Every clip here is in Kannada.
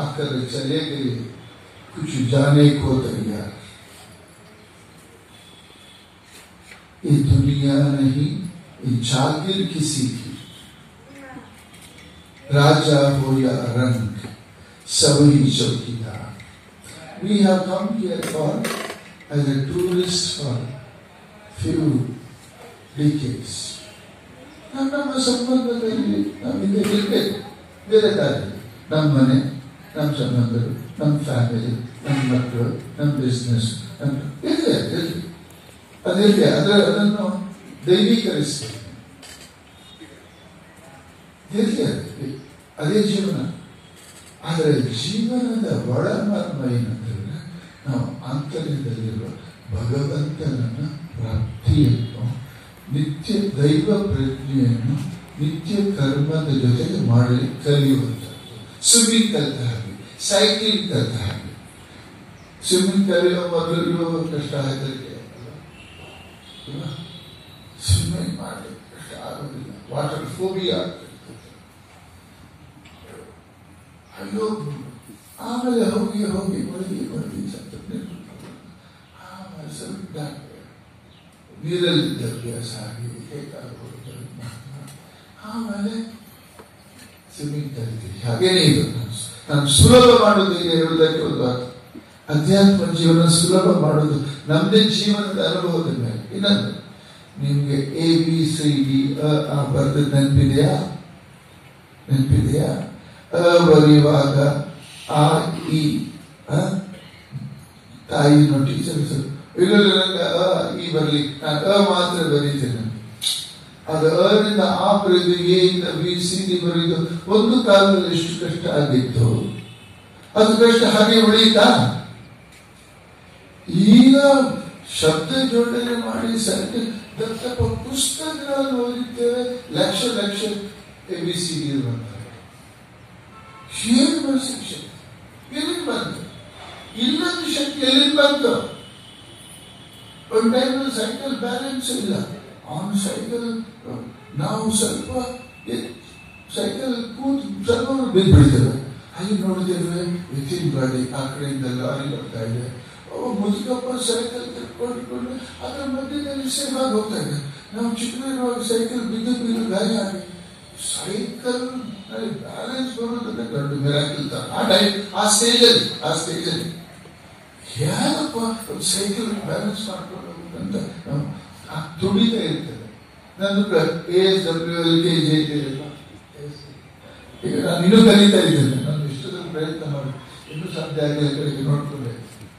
आकर चले गए, कुछ जाने को तैयार। ये दुनिया नहीं, ये जागिर किसी की, राजा हो या रंग, सभी चौकीदार। We have come here for as a tourist for few decades. ನಮ್ಮ ಸಂಬಂಧದಲ್ಲಿ ನಮಗೆ ಇರಬೇಕು, ಬೇರೆ ದಾರಿ. ನಮ್ಮ ಮನೆ, ನಮ್ಮ ಸಂಬಂಧಗಳು, ನಮ್ಮ ಫ್ಯಾಮಿಲಿ, ನಮ್ಮ ಮಕ್ಕಳು, ನಮ್ಮ ಬಿಸ್ನೆಸ್, ಅದಿರಲಿ. ಅದನ್ನು ದೈವೀಕರಿಸ್ಬೇಕು. ಅದೇ ಜೀವನ. ಆದರೆ ಜೀವನದ ಒಳಮರ್ಮ ಏನಂತಂದ್ರೆ, ನಾವು ಆಂತರ್ಯದಲ್ಲಿರುವ ಭಗವಂತನನ್ನ ಪ್ರಾಪ್ತಿಯನ್ನು, ನಿತ್ಯ ದೈವ ಪ್ರಜ್ಞೆಯನ್ನು ನಿತ್ಯ ಕರ್ಮದ ಜೊತೆಗೆ ಮಾಡಲಿ ಕಲಿಯುವಂಥದ್ದು. ಸ್ವಿಮ್ಮಿಂಗ್ ಕಲಿತ ಹಾಗೆ, ಸೈಕ್ಲಿಂಗ್ ಕಲಿತ ಹಾಗೆ. ಸ್ವಿಮ್ಮಿಂಗ್ ಕಲಿಯೋ ಮೊದಲು ಕಷ್ಟ ಹೆದರಿಕೆ, ಸ್ವಿಮ್ಮಿಂಗ್ ಮಾಡಿ ಕಷ್ಟ ಆಗೋದಿಲ್ಲ. ವಾಟರ್ ಫೋಬಿಯಾ, ಅಯ್ಯೋ, ಆಮೇಲೆ ಹೋಗಿ ಒಳಗೆ ಆಮೇಲೆ ಸ್ವಲ್ಪ ನೀರಲ್ಲಿದ್ದ ಅಭ್ಯಾಸ ಆಗಿ ಆಮೇಲೆ ಸ್ವಿಮ್ಮಿಂಗ್ ಕಲಿತೀವಿ. ಹಾಗೇನೇ ಇದು. ನಾನು ಸುಲಭ ಮಾಡೋದು ಈಗ ಹೇಳುವುದಕ್ಕೆ ಒಂದು ಅಧ್ಯಾತ್ಮ ಜೀವನ ಸುಲಭ ಮಾಡೋದು ನಮ್ಮದೇ ಜೀವನದ ಅನುಭವದ ಮೇಲೆ. ಇನ್ನೊಂದು, ನಿಮ್ಗೆ ABCD ಬರೆದ ನೆನಪಿದೆಯಾ? ಬರೆಯುವಾಗ ಆ ಈ ತಾಯಿನ ಟೀಚರ್ಸ್ ಇಲ್ಲ ಈ ಬರಲಿ, ನಾನು ಮಾತ್ರ ಬರೀತೇನೆ. ಅದು ಅದಿಂದ ಆ ಬರೆದು, ಎಯಿಂದ BCD ಬರೆದು ಒಂದು ಕಾಲದಲ್ಲಿ ಎಷ್ಟು ಕಷ್ಟ ಆಗಿತ್ತು. ಅದು ಕಷ್ಟ ಹಾಗೆ ಉಳಿತಾ? ಈಗ ಶಬ್ದ ಜೋಡಣೆ ಮಾಡಿ ದತ್ತಪ್ಪ ಪುಸ್ತಕಗಳನ್ನು ಓದಿದ್ದೇವೆ. ಲಕ್ಷ ABCD ಬರ್ತಾರೆ. ಏನು ಶಿಕ್ಷೆ ಎಲ್ಲಿಂದ ಬಂತು? ಇನ್ನೊಂದು ಶಕ್ತಿ ಎಲ್ಲಿಂದ ಬಂತು? ಒಂದು ಟೈಮಲ್ಲಿ ಸೈಕಲ್ ಬ್ಯಾಲೆನ್ಸ್ ಇಲ್ಲ. ಆನ್ ಸೈಕಲ್ ನಾವು ಸ್ವಲ್ಪ ಸೈಕಲ್ ಕೂತು ಸ್ವಲ್ಪ ಬಿದ್ದುಬಿಡ್ತೇವೆ. ಅಲ್ಲಿ ನೋಡಿದ್ದೇವೆ ವಿತಿನ್ ಗಾಡಿ ಆ ಕಡೆಯಿಂದ ಲಾರಿ ಬರ್ತಾ ಇದೆ. ಮುದುಕಪ್ಪ ಸೈಕಲ್ ತಿಳ್ಕೊಂಡು ಅದರ ಮಧ್ಯದಲ್ಲಿ ಸೇಫ್ ಆಗಿ ಹೋಗ್ತಾ ಇದೆ. ನಾವು ಚಿಕ್ಕದಿರುವಾಗ ಸೈಕಲ್ ಬಿದ್ದು ಗಾಯ ಆಗಿ ಸೈಕಲ್ ಬ್ಯಾಲೆನ್ಸ್ ಬರೋದನ್ನ ದೊಡ್ಡ ಮಿರಾಕಲ್ ತರ. ಆ ಸ್ಟೇಜಲ್ಲಿ ಯಾರಪ್ಪ ಒಂದು ಸೈಕಲ್ ಬ್ಯಾಲೆನ್ಸ್ ಮಾಡ್ಕೊಂಡು ಹೋಗ್ಬೇಕಂತ ತುಡಿತಾ ಇರ್ತದೆ. ನಾನು ASWLKJ ಈಗ ನಾನು ಇನ್ನೂ ಕಲಿತಾ ಇದ್ದೇನೆ. ನಾನು ಇಷ್ಟೊಂದು ಪ್ರಯತ್ನ ಮಾಡಿ ಇನ್ನೂ ಸಾಧ್ಯ ಆಗಲಿ ಕಡೆಗೆ ನೋಡ್ಕೊಂಡೆ.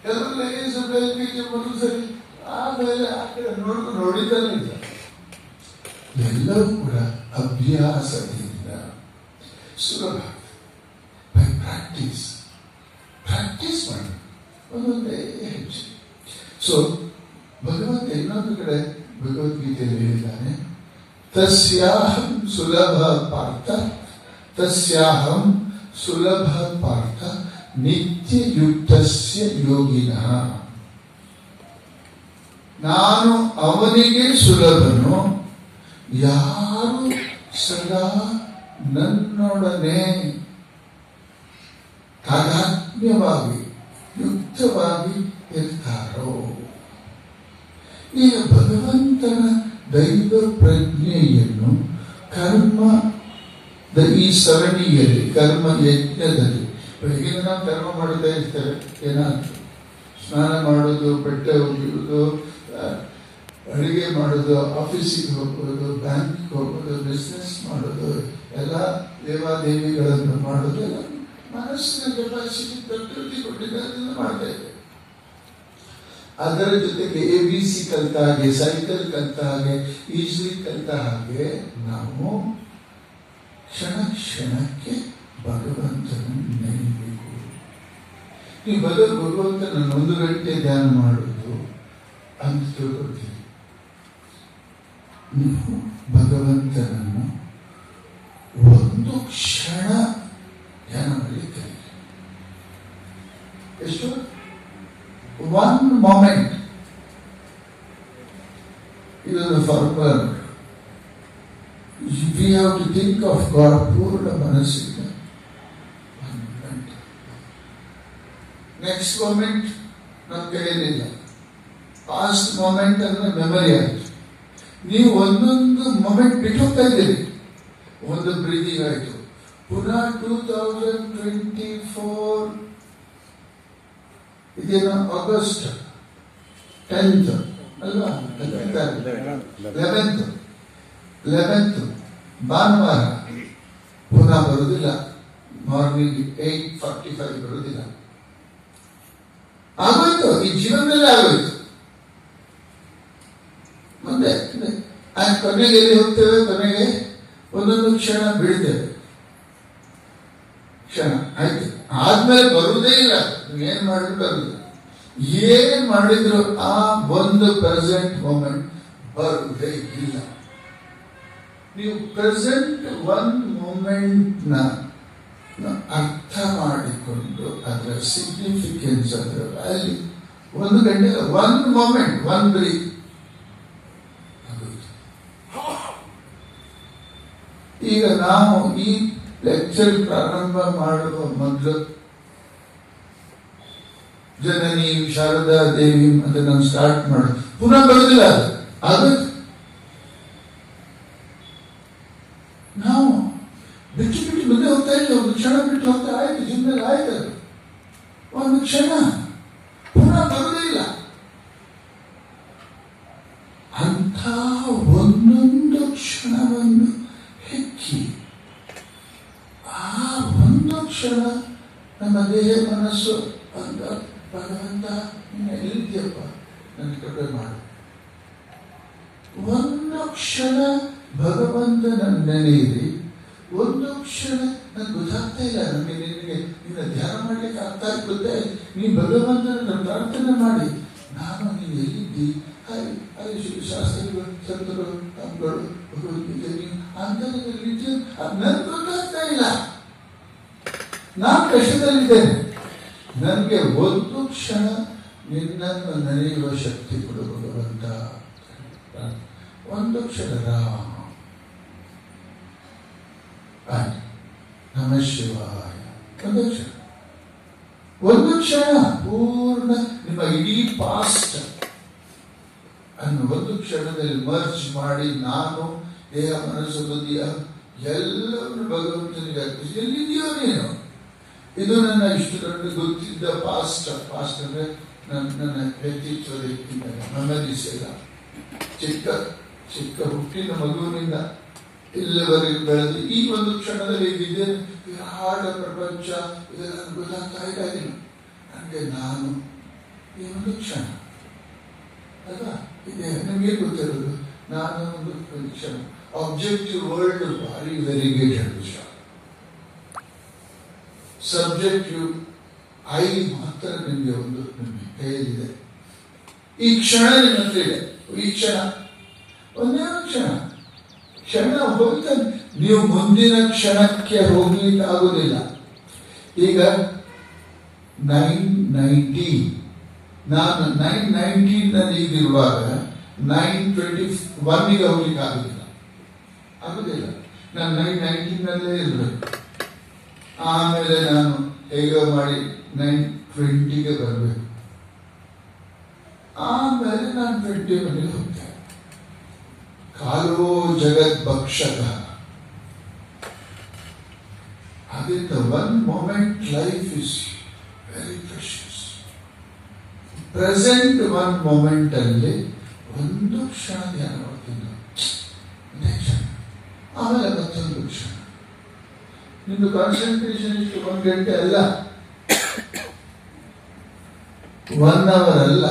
ಎಲ್ಲರೆಲ್ಲ ASWLKJ ಒಂದು ಸರಿ ಆಮೇಲೆ ಆ ಕಡೆ ನೋಡ್ಕೊಂಡು ನೋಡಿತಾನೆ ಇಲ್ಲ. ಎಲ್ಲವೂ ಕೂಡ ಅಭ್ಯಾಸದಿಂದ ಸುಲಭ. ಬೈ ಪ್ರಾಕ್ಟೀಸ್ ಮಾಡಿ ಒಂದೊಂದೇ ಹೆಜ್ಜೆ. ಸೊ ಭಗವಂತ ಇನ್ನೊಂದು ಕಡೆ ಭಗವದ್ಗೀತೆಯಲ್ಲಿ ಹೇಳಿದ್ದಾನೆ, ತಸ್ಯಾಹಂ ಸುಲಭ ಪಾರ್ಥ ನಿತ್ಯಯುಕ್ತಸ್ಯ ಯೋಗಿನಃ. ನಾನು ಅವನಿಗೆ ಸುಲಭನು, ಯಾರು ಸದಾ ನನ್ನೊಡನೆ ತಾದಾತ್ಮ್ಯವಾಗಿ ಯುಕ್ತವಾಗಿ ಇರ್ತಾರೋ. ಈಗ ಭಗವಂತನ ದೈವ ಪ್ರಜ್ಞೆಯನ್ನು ಕರ್ಮದ ಈ ಸರಣಿಯಲ್ಲಿ, ಕರ್ಮ ಯಜ್ಞದಲ್ಲಿ, ಬೆಳಗಿನ ನಾವು ಕರ್ಮ ಮಾಡುತ್ತಾ ಇರ್ತೇವೆ. ಏನಾದ್ರು ಸ್ನಾನ ಮಾಡೋದು, ಬಟ್ಟೆ ಒಗೆಯುವುದು, ಅಡುಗೆ ಮಾಡೋದು, ಆಫೀಸಿಗೆ ಹೋಗೋದು, ಬ್ಯಾಂಕಿಗೆ ಹೋಗೋದು, ಬಿಸ್ನೆಸ್ ಮಾಡೋದು, ಎಲ್ಲ ದೇವಾದೇವಿಗಳನ್ನು ಮಾಡೋದು, ಎಲ್ಲ ಮನಸ್ಸಿನ ಕೆಪಾಸಿಟಿ ಪ್ರಕೃತಿ ಕೊಟ್ಟಿದ್ದನ್ನು ಮಾಡ್ತಾ ಇದ್ದೇವೆ. ಅದರ ಜೊತೆಗೆ ABC ಕಲಿತ ಹಾಗೆ, ಸೈಕಲ್ ಕಲಿತ ಹಾಗೆ, ಈಜ್ಲಿಂಗ್ ಕಲಿತ ಹಾಗೆ ನಾವು ಕ್ಷಣಕ್ಕೆ ಭಗವಂತನನ್ನು ನೆನಪಬೇಕು. ಈ ಭಗವಂತನನ್ನು 1 ಗಂಟೆ ಧ್ಯಾನ ಮಾಡೋದು ಅಂತ ತಿಳ್ಕೊಳ್ತೀವಿ. ನೀವು ಭಗವಂತನನ್ನು 1 ಕ್ಷಣ ಧ್ಯಾನ ಮಾಡಿ ಕಲಿಯಿರಿ. ಎಷ್ಟು? 1 moment. ಇದೊಂದು formula. We have to think of God ಪೂರ್ಣ ಮನಸ್ಸಿಂದ 1 ಗಂಟೆ. ನೆಕ್ಸ್ಟ್ ಮೂಮೆಂಟ್ ನಮ್ಮ ಕೈಯಲ್ಲಿಲ್ಲ. ಪಾಸ್ಟ್ ಮೂಮೆಂಟ್ ಅಂದ್ರೆ ಮೆಮರಿ ಆಯ್ತು. ನೀವು ಒಂದೊಂದು ಮೊಮೆಂಟ್ ಬಿಟ್ಟು ಹೋಗ್ತಾ ಇದ್ದೀರಿ. ಒಂದು ಬ್ರೀದಿಂಗ್ ಆಯ್ತು, ಪುನಃ 2024 ಇದೇನೋ ಆಗಸ್ಟ್ 10th ಅಲ್ವಾ, 11th ಭಾನುವಾರ ಪುನಃ ಬರುವುದಿಲ್ಲ. ಮಾರ್ನಿಂಗ್ 8:45 ಬರುವುದಿಲ್ಲ. ಆಗೋಯ್ತು, ಈ ಜೀವನದಲ್ಲೇ ಆಗೋಯ್ತು. ಮುಂದೆ ಕೊನೆಗೆ ಎಲ್ಲಿ ಹೋಗ್ತೇವೆ? ಕೊನೆಗೆ ಒಂದೊಂದು ಕ್ಷಣ ಬಿಡ್ತೇವೆ. ಕ್ಷಣ ಆಯ್ತು, ಆದ್ಮೇಲೆ ಬರುವುದೇ ಇಲ್ಲ. ಏನ್ ಮಾಡಿದ್ರು ಬರುವುದಿಲ್ಲ. ಏನ್ ಮಾಡಿದ್ರು ಆ ಒಂದು ಪ್ರೆಸೆಂಟ್ ಮೂಮೆಂಟ್ ಬರುವುದೇ ಇಲ್ಲ. ನೀವು ಪ್ರೆಸೆಂಟ್ ಒಂದು ಮೂಮೆಂಟ್ ನ ಅರ್ಥ ಮಾಡಿಕೊಂಡು ಅದರ ಸಿಗ್ನಿಫಿಕೆನ್ಸ್, ಅದರ ವ್ಯಾಲ್ಯೂ, ಒಂದು ಗಂಟೆ ಒಂದು ಮೂಮೆಂಟ್, ಒಂದು ಬ್ರೀತ್. ಈಗ ನಾವು ಈ ಲೆಕ್ಚರ್ ಪ್ರಾರಂಭ ಮಾಡುವ ಮೊದಲು ಜನನಿ ಶಾರದಾ ದೇವಿ ಅಂತ ನಾನು ಸ್ಟಾರ್ಟ್ ಮಾಡೋದು ಪುನಃ ಬರೋದಿಲ್ಲ. ಅದು ನಾವು ಬಿಟ್ಟು ಮುಂದೆ ಹೋಗ್ತಾ ಇಲ್ಲ. ಒಂದು ಕ್ಷಣ ಬಿಟ್ಟು ಹೋಗ್ತಾ ಆಯ್ತು, ಜೀವನದಲ್ಲಿ ಆಯ್ತು. ಒಂದು ಕ್ಷಣ ಪುನಃ ಬರೋದೇ ಇಲ್ಲ. ಅಂಥ ಒಂದೊಂದು ಕ್ಷಣವನ್ನು ಹೆಕ್ಕಿ ಆ ಒಂದು ಕ್ಷಣ ನಮ್ಮ ದೇಹ ಮನಸ್ಸು ಅಂತ ಭಗವಂತ ಎಲ್ಲಿದ್ಯಪ್ಪ ನನ್ನ ಕೃಪೆ ಮಾಡು. ಒಂದು ಕ್ಷಣ ಭಗವಂತನ ನೆನೆಯಿರಿ. ಒಂದು ಕ್ಷಣ ನನಗೆ ಗೊತ್ತಾಗ್ತಾ ಇಲ್ಲ, ನನಗೆ ನಿನಗೆ ನಿನ್ನ ಧ್ಯಾನ ಮಾಡ್ಲಿಕ್ಕೆ ಆಗ್ತಾ ಇರುತ್ತೆ. ನೀನು ಭಗವಂತನ ಪ್ರಾರ್ಥನೆ ಮಾಡಿ, ನಾನು ನೀನು ಎಲ್ಲಿದ್ದಿ, ಶಾಸ್ತ್ರಿಗಳು, ಸಂತರು, ತಮ್ಮಗಳು, ಭಗವದ್ಗೀತೆ ಅಂತರದಲ್ಲಿ ನನಗೆ ಗೊತ್ತಾಗ್ತಾ ಇಲ್ಲ. ನಾನು ಕಷ್ಟದಲ್ಲಿದ್ದೇನೆ. ನನಗೆ ಒಂದು ಕ್ಷಣ ನಿನ್ನನ್ನು ನೆನೆಯುವ ಶಕ್ತಿ ಕೊಡು ಭಗವಂತ. ಒಂದು ಕ್ಷಣ ರಾಮ ನಮಃ ಶಿವಾಯ. ಒಂದು ಕ್ಷಣ ಪೂರ್ಣ ನಿಮ್ಮ ಇಡೀ ಪಾಸ್ಟ್ ಅನ್ನು ಒಂದು ಕ್ಷಣದಲ್ಲಿ ಮರ್ಜ್ ಮಾಡಿ, ನಾನು ದೇಹ ಮನಸ್ಸು ಬುದ್ಧಿಯ ಎಲ್ಲವನ್ನು ಭಗವಂತನಿಗೆ ಅರ್ಪಿಸಿ. ಎಲ್ಲಿದೆಯೋ ನೀನು? ಇದು ನನ್ನ ಇಷ್ಟು ದೊಡ್ಡ ಗೊತ್ತಿದ್ದ ಪಾಸ್ಟ್ ಅಂದ್ರೆ ನನ್ನ ವ್ಯಕ್ತಿತ್ವದ ಮೆಮರೀಸ್ ಎಲ್ಲ. ಚಿಕ್ಕ ಚಿಕ್ಕ ಹುಟ್ಟಿನ ಮಗುವಿನಿಂದ ಇಲ್ಲಿವರೆಗೆ ಬೆಳೆದು ಈ ಒಂದು ಕ್ಷಣದಲ್ಲಿ ಇದ್ದೇನೆ. ವಿರಾಟ ಪ್ರಪಂಚ ಇದೆಲ್ಲ ಗೊತ್ತಾಗ್ತಾ ಇಲ್ಲ ನನಗೆ. ನಾನು ಈ ಒಂದು ಕ್ಷಣ ಅಲ್ವಾ ಇದೆ ನಿಮಗೆ ಗೊತ್ತಿರೋದು. ನಾನು ಒಂದು ಕ್ಷಣ ಆಬ್ಜೆಕ್ಟಿವ್ ವರ್ಲ್ಡ್ ಭಾರಿ ವೆರಿಗೇಟೆಡ್ ವಿಷಯ. ಸಬ್ಜೆಕ್ಟಿವ್ ಐ ಮಾತ್ರ ನಿಮಗೆ ಒಂದು ನಿಮಗೆ ಕೈಯಲ್ಲಿದೆ. ಈ ಕ್ಷಣ ನಿಮ್ಮ ಹತ್ರ ಇದೆ. ಈ ಕ್ಷಣ ಒಂದೇ ಕ್ಷಣ ಹೋಗ್ತಾ ನೀವು ಮುಂದಿನ ಕ್ಷಣಕ್ಕೆ ಹೋಗ್ಲಿಕ್ಕೆ ಆಗುದಿಲ್ಲ. ಈಗ 9:19 ನಾನು 9:19 ನಲ್ಲಿ ಈಗಿರುವಾಗ 9:21 ಹೋಗ್ಲಿಕ್ಕೆ ಆಗುದಿಲ್ಲ. ನಾನು 9:19 ನಲ್ಲೇ ಇರಬೇಕು. ಆಮೇಲೆ ನಾನು ಹೇಗೋ ಮಾಡಿ 9:20 ಬರಬೇಕು. ಆಮೇಲೆ ನಾನು 21 ಹೋಗ್ತೇನೆ. ಕಾಲೋ ಜಗತ್ ಭಕ್ಷಕ. ಅದರಿಂದ one moment life is very precious. Present one moment ಅಲ್ಲಿ ಒಂದು ಕ್ಷಣ ಧ್ಯಾನ ಮಾಡ್ತೀನಿ. ಆಮೇಲೆ ಮತ್ತೊಂದು ಕ್ಷಣ. ನಿಮ್ದು ಕಾನ್ಸಂಟ್ರೇಷನ್ ಇಷ್ಟು 1 ಗಂಟೆ ಅಲ್ಲ, 1 hour ಅಲ್ಲ,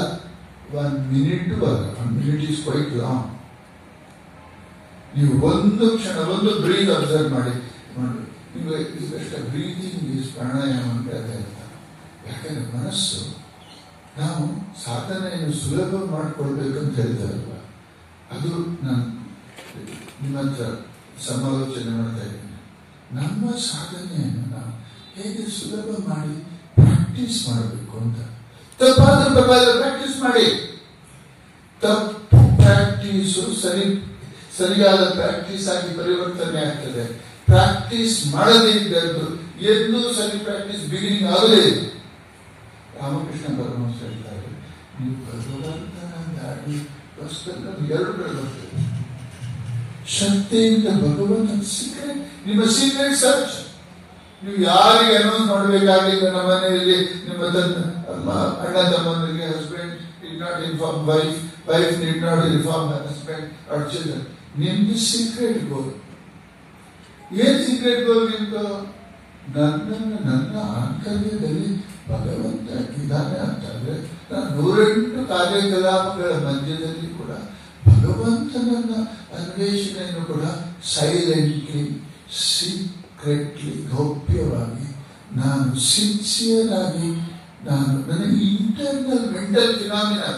1 minute ಅಲ್ಲ. 1 minute is quite long. ನೀವು ಒಂದು ಕ್ಷಣ ಒಂದು ಬ್ರೀತ್ ಅಬ್ಸರ್ವ್ ಮಾಡಿ. ನಿಮಗೆ ಇದಷ್ಟ ಬ್ರೀತಿಂಗ್ ಈಸ್ ಪ್ರಾಣಾಯಾಮ ಅಂತ ಹೇಳ್ತಾರೆ. ಯಾಕಂದ್ರೆ ಮನಸ್ಸು ನಾವು ಸಾಧನೆಯನ್ನು ಸುಲಭ ಮಾಡಿಕೊಳ್ಬೇಕಂತ ಹೇಳ್ತಾರಲ್ವ, ಅದು ನಾನು ನಿಮ್ಮ ಹತ್ರ ಸಮಾಲೋಚನೆ ಮಾಡ್ತಾ ಇದ್ದೀನಿ. ನಮ್ಮ ಸಾಧನೆಯನ್ನು ನಾವು ಹೇಗೆ ಸುಲಭ ಮಾಡಿ ಪ್ರಾಕ್ಟೀಸ್ ಮಾಡಬೇಕು ಅಂತ. ತಪ್ಪಾದ್ರೆ ಪ್ರಾಕ್ಟೀಸ್ ಮಾಡಿ. ತಪ್ಪು ಪ್ರಾಕ್ಟೀಸು ಸರಿಯಾದ ಪ್ರಾಕ್ಟೀಸ್ ಆಗಿ ಪರಿವರ್ತನೆ ಆಗ್ತದೆ. ಪ್ರಾಕ್ಟೀಸ್ ಮಾಡದೇ ಇದ್ದದ್ದು ಎಂದೂ ಸರಿ ಪ್ರಾಕ್ಟೀಸ್ ಬಿಗಿನಿಂಗ್ ಆಗಲೇ ಇಲ್ಲ. ಆ ನೀವು ಭಗವಂತನ ದಾರಿ ಎರಡು ಕಡೆ ಬರ್ತದೆ. ಶ್ರದ್ಧೆಯಿಂದ ಭಗವಂತನ ಸೀಕ್ರೆಟ್, ನಿಮ್ಮ ಸೀಕ್ರೆಟ್ ಸರ್ಚ್. ನೀವು ಯಾರಿಗೆ ಅನೌನ್ಸ್ ಮಾಡಬೇಕಾಗಿಲ್ಲ. ನಮ್ಮ ಮನೆಯಲ್ಲಿ ನಿಮ್ಮ ಅಣ್ಣ ತಮ್ಮನಿಗೆ husband did not inform wife, wife did not inform husband or children. ನಿಮ್ದು ಸೀಕ್ರೆಟ್ ಗೋಲ್. ಏನ್ ಸೀಕ್ರೆಟ್ ಗೋಲ್ ನಿಮ್ದು? ನನ್ನ ಆಂತರ್ಯದಲ್ಲಿ ಭಗವಂತ ಇದ್ದಾನೆ ಅಂತಂದ್ರೆ ನಾನು 108 ಕಾರ್ಯಕ್ರಮಗಳ ಮಧ್ಯದಲ್ಲಿ ಕೂಡ ಭಗವಂತನನ್ನ ಅನ್ವೇಷಣೆಯನ್ನು ಕೂಡ ಸೈಲೆಂಟ್ಲಿ, ಸೀಕ್ರೆಟ್ಲಿ, ಗೌಪ್ಯವಾಗಿ, ನಾನು ಸಿನ್ಸಿಯರ್ ಆಗಿ, ನಾನು ನನಗೆ ಇಂಟರ್ನಲ್ ಮೆಂಟಲ್ ಫಿನಾಮಿನಾ.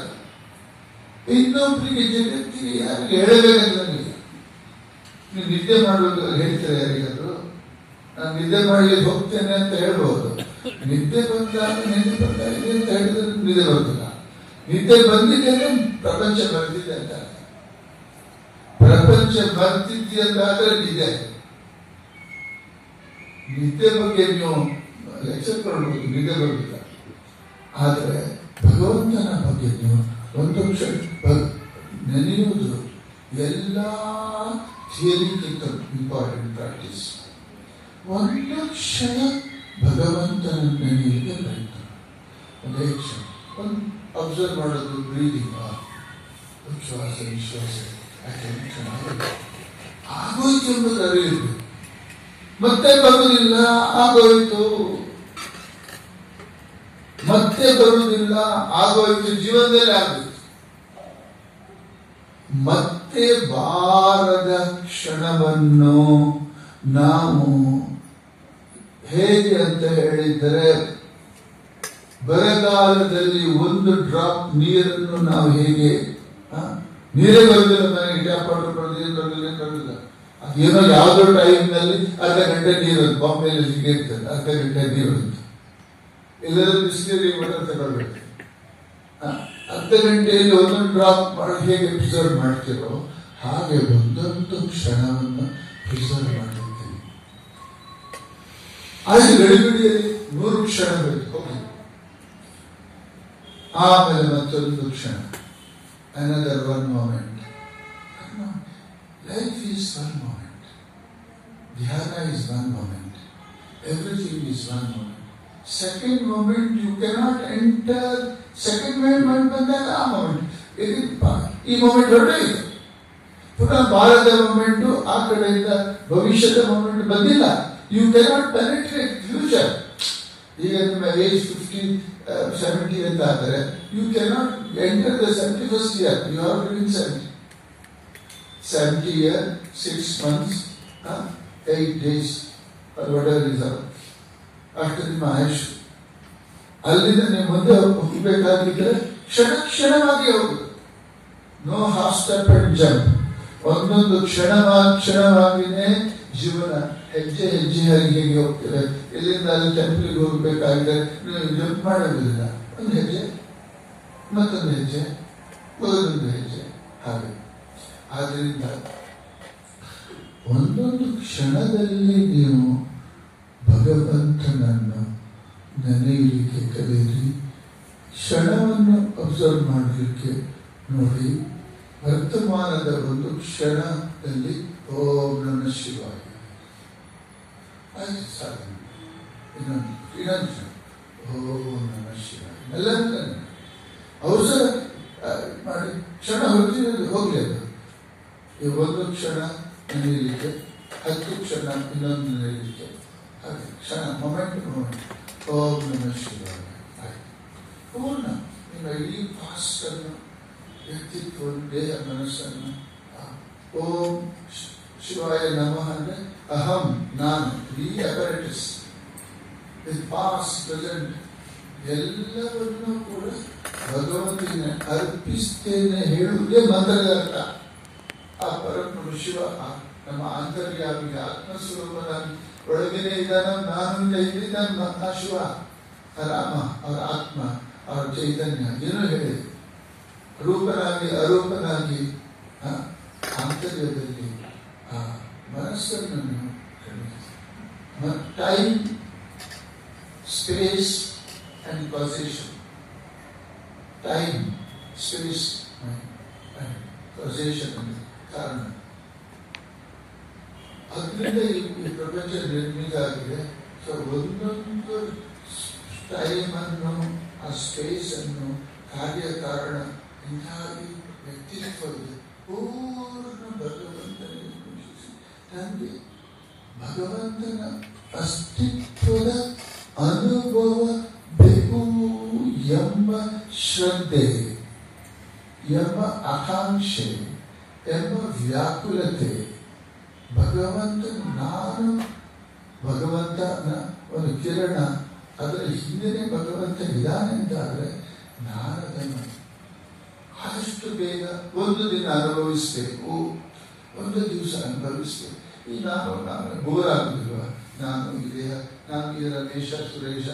ಇನ್ನೊಬ್ಬರಿಗೆ ಜಗತ್ತಿಗೆ ಯಾರಿಗೆ ಹೇಳಬೇಕಂತ ನನಗೆ. ನೀವು ನಿದ್ದೆ ಮಾಡುವುದು ಹೇಳ್ತಾರೆ ಯಾರಿಗಾದ್ರು, ನಾನು ನಿದ್ದೆ ಮಾಡಲಿಕ್ಕೆ ಹೋಗ್ತೇನೆ ಅಂತ ಹೇಳ್ಬೋದು. ನಿದ್ದೆ ಬಂದಾಗ ನಿದ್ದೆ ಬರ್ತಾ ಇದೆ ಅಂತ ಹೇಳಿದ್ರೆ ನಿದ್ದೆ ಬರ್ತಿಲ್ಲ. ನಿದ್ದೆ ಬಂದಿದ್ದೇನೆ ಪ್ರಪಂಚ ಬರ್ತಿದೆ ಅಂತ. ಪ್ರಪಂಚ ಬರ್ತಿದ್ದಂತಾದ್ರೆ ನಿದ್ದೆ. ನಿದ್ದೆ ಬಗ್ಗೆ ನೀವು ಲೆಕ್ಚರ್ ಕೊಡ್ಬೋದು, ನಿದ್ದೆ ಬರುತ್ತಿಲ್ಲ. ಆದರೆ ಭಗವಂತನ ಬಗ್ಗೆ ನೀವು ಒಂದು ಕ್ಷಣ ನೆನೆಯುವುದು ಎಲ್ಲ ಥಿಯರಿಗಿಂತ ಇಂಪಾರ್ಟೆಂಟ್ ಪ್ರಾಕ್ಟೀಸ್. ಒಂದು ಕ್ಷಣ ಭಗವಂತನ ನೆನೆಯಲಿಕ್ಕೆ ಪ್ರಯತ್ನ. ಒಂದೇ ಕ್ಷಣ ಒಂದು ಅಬ್ಸರ್ವ್ ಮಾಡೋದು, ಬ್ರೀದಿಂಗ್, ಉಚ್ಛ್ವಾಸ ನಿಶ್ವಾಸ ಆಗೋಯ್ತು ಎಂಬುದು ಅರಿಯಬೇಕು. ಮತ್ತೆ ಬರುವುದಿಲ್ಲ, ಆಗೋಯ್ತು. ಮತ್ತೆ ಬರುವುದಿಲ್ಲ, ಆಗೋಯ್ತು, ಜೀವನದಲ್ಲಿ ಆಗೋಯ್ತು. ಮತ್ತೆ ಬಾರದ ಕ್ಷಣವನ್ನು ನಾವು ಹೇಗೆ ಅಂತ ಹೇಳಿದರೆ, ಬರಗಾಲದಲ್ಲಿ ಒಂದು ಡ್ರಾಪ್ ನೀರನ್ನು ನಾವು ಹೇಗೆ, ನೀರೇ ಬರುದಿಲ್ಲ, ನನಗೆ ಟ್ಯಾಪ್ ವಾಟರ್ ಬರುದಿಲ್ಲ, ಏನೋ ಯಾವುದೋ ಟೈಮ್ನಲ್ಲಿ ಅರ್ಧ ಗಂಟೆ ನೀರು ಬಾಂಬೆಯಲ್ಲಿ ಸಿಗಿರ್ತದೆ, ಅರ್ಧ ಗಂಟೆ ನೀರು ಅಂತ. ಎಲ್ಲರೂ ಬಿಸಿನೀರು ವಾಟರ್ ತಗೊಳ್ಬೇಕು. ಅರ್ಧ ಗಂಟೆಯಲ್ಲಿ ಒಂದೊಂದು ಡ್ರಾಪ್ ಮಾಡಿ ಹೇಗೆ ಪ್ರಿಸರ್ವ್ ಮಾಡ್ತಿರೋ ಹಾಗೆ ಒಂದೊಂದು ಕ್ಷಣವನ್ನು ಪ್ರಿಸರ್ವ್ ಮಾಡಿರ್ತೀವಿ. ಆಯ್ತು, ಗಡಿಬಿಡಿಯಲ್ಲಿ 100 ಕ್ಷಣಗಳು ಹೋಗಿ, ಆಮೇಲೆ ಮತ್ತೊಂದು ಕ್ಷಣ, another one moment. Life is one moment. Dhyana is one moment. Everything is one moment. Second moment you cannot enter. Second moment ಬಂದಾಗ ಆ moment. ಈ moment ಹೊರಟಿದೆ. ಪುನಃ ಬಾರದ ಮೊಮೆಂಟು, ಆ ಕಡೆಯಿಂದ ಭವಿಷ್ಯದ ಮೊಮೆಂಟ್ ಬಂದಿಲ್ಲ. You cannot penetrate future. ಈಗ ನಿಮ್ಮ ಏಜ್ 50, 70 ಅಂತ ಆದರೆ you cannot enter the 71st year. You are living 70 year, 6 months, 8 days or whatever is out. ಅಷ್ಟು ನಿಮ್ಮ ಆಯುಷ್. ಅಲ್ಲಿಂದ ನೀವು ಮುಂದೆ ಹೋಗಬೇಕಾಗಿದ್ದರೆ ಕ್ಷಣವಾಗಿ ಹೋಗುದು. No half step and jump. ಒಂದೊಂದು ಕ್ಷಣವಾಗಿನೇ ಜೀವನ ಹೆಜ್ಜೆ ಹೆಜ್ಜೆಯಾಗಿ ಹೇಗೆ ಹೋಗ್ತೇವೆ. ಇಲ್ಲಿಂದ ಅಲ್ಲಿ ಟೆಂಪಲ್ಗೆ ಹೋಗಬೇಕಾಗಿದೆ, ನೀವು ಜಂಪ್ ಮಾಡೋದಿಲ್ಲ. ಒಂದು ಹೆಜ್ಜೆ, ಮತ್ತೊಂದು ಹೆಜ್ಜೆ, ಒಂದೊಂದು ಹೆಜ್ಜೆ, ಹಾಗೆ. ಆದ್ರಿಂದ ಒಂದೊಂದು ಕ್ಷಣದಲ್ಲಿ ನೀವು ಭಗವಂತನನ್ನು ನೆನೆಯಲಿಕ್ಕೆ ಕಲಿಯಿರಿ. ಕ್ಷಣವನ್ನು ಅಬ್ಸರ್ವ್ ಮಾಡಲಿಕ್ಕೆ ನೋಡಿ. ವರ್ತಮಾನದ ಒಂದು ಕ್ಷಣದಲ್ಲಿ ಓಂ ನಮಃ ಶಿವಾಯ ಆಯ್ತು, ಸಾಕು. ಇನ್ನೊಂದು ಓಂ ನಮಃ ಶಿವಾಯ ಎಲ್ಲ ಅವಸರ ಮಾಡಿ ಕ್ಷಣ ಹೋಗ್ಲಿ ಅದು. ಈ ಒಂದು ಕ್ಷಣ ನೆನೆಯಲಿಕ್ಕೆ, 10 ಕ್ಷಣ ಇನ್ನೊಂದು ನೆನೆಯಲಿಕ್ಕೆ, ಹಾಗೆ ಕ್ಷಣ ಮೊಮೆಂಟ್ ಓಂ ನಮಃ ಶಿವಾಯ ಆಯ್ತು. ಪೂರ್ಣ ನಿಮ್ಮ ಇಡೀ ಫಾಸ್ಟನ್ನು, ವ್ಯಕ್ತಿತ್ವ, ದೇಹ, ಮನಸ್ಸನ್ನು ಓಂ ಶಿವಾಯ ನಮಃ ಅಂದ್ರೆ ಅಹಂ, ನಾನು, ಈ ಅಪರೇಟಸ್, ಪಾಸ್ಟ್, ಪ್ರೆಸೆಂಟ್ ಎಲ್ಲವನ್ನೂ ಕೂಡ ಭಗವಂತನ ಅರ್ಪಿಸ್ತೇನೆ ಹೇಳುವುದೇ ಮಂತ್ರದ ಅರ್ಥ. ಆ ಪರಬ್ರಹ್ಮ ಶಿವ ನಮ್ಮ ಆಂತರ್ಯಾಗಿ ಆತ್ಮಸ್ವರೂಪನಾಗಿ ಒಳಗೇನೆ ಇದ್ದಾನ. ನಾನು ಇದ್ದಾನ ಆ ಶಿವ, ರಾಮ, ಅವರ ಆತ್ಮ, ಅವರ ಚೈತನ್ಯ ಏನೋ ಹೇಳಿ ರೂಪನಾಗಿ ಅರೂಪನಾಗಿ ಆಂತರ್ಯದಲ್ಲಿ ಆ ಮನಸ್ಸನ್ನು time, space and causation time, space, causation ಅಂದರೆ ಕಾರಣ. ಅದರಿಂದ ಈ ಪ್ರಪಂಚ ನಿರ್ಮಿತ ಆಗಿದೆ. ಸೊ ಒಂದೊಂದು ಟೈಮನ್ನು, ಆ ಸ್ಪೇಸನ್ನು, ಕಾರ್ಯಕಾರಣ ಇಂಥಾಗಿ ವ್ಯಕ್ತಿತ್ವವಿದೆ. ಪೂರ್ಣ ಭಗವಂತನಿಗೆ ಪೂಜಿಸಿ ನನಗೆ ಭಗವಂತನ ಅಸ್ತಿತ್ವದ ಅನುಭವ ಬೇಕು ಎಂಬ ಶ್ರದ್ಧೆ, ಎಂಬ ಆಕಾಂಕ್ಷೆ, ಎಂಬ ವ್ಯಾಕುಲತೆ. ನಾನು ಭಗವಂತನ ಒಂದು ಕಿರಣ, ಅದರ ಹಿಂದೆನೇ ಭಗವಂತ ಇದ್ದಾನೆ ಅಂತಾದರೆ ನಾನು ಅದನ್ನು ಆದಷ್ಟು ಬೇಗ ಒಂದು ದಿನ ಅನುಭವಿಸಬೇಕು, ಒಂದು ದಿವಸ ಅನುಭವಿಸಬೇಕು. ಈ ನಾನು ಬೋರ್ ಆಗುದಿಲ್ವ? ನಾನು ಈ ರಮೇಶ ಸುರೇಶ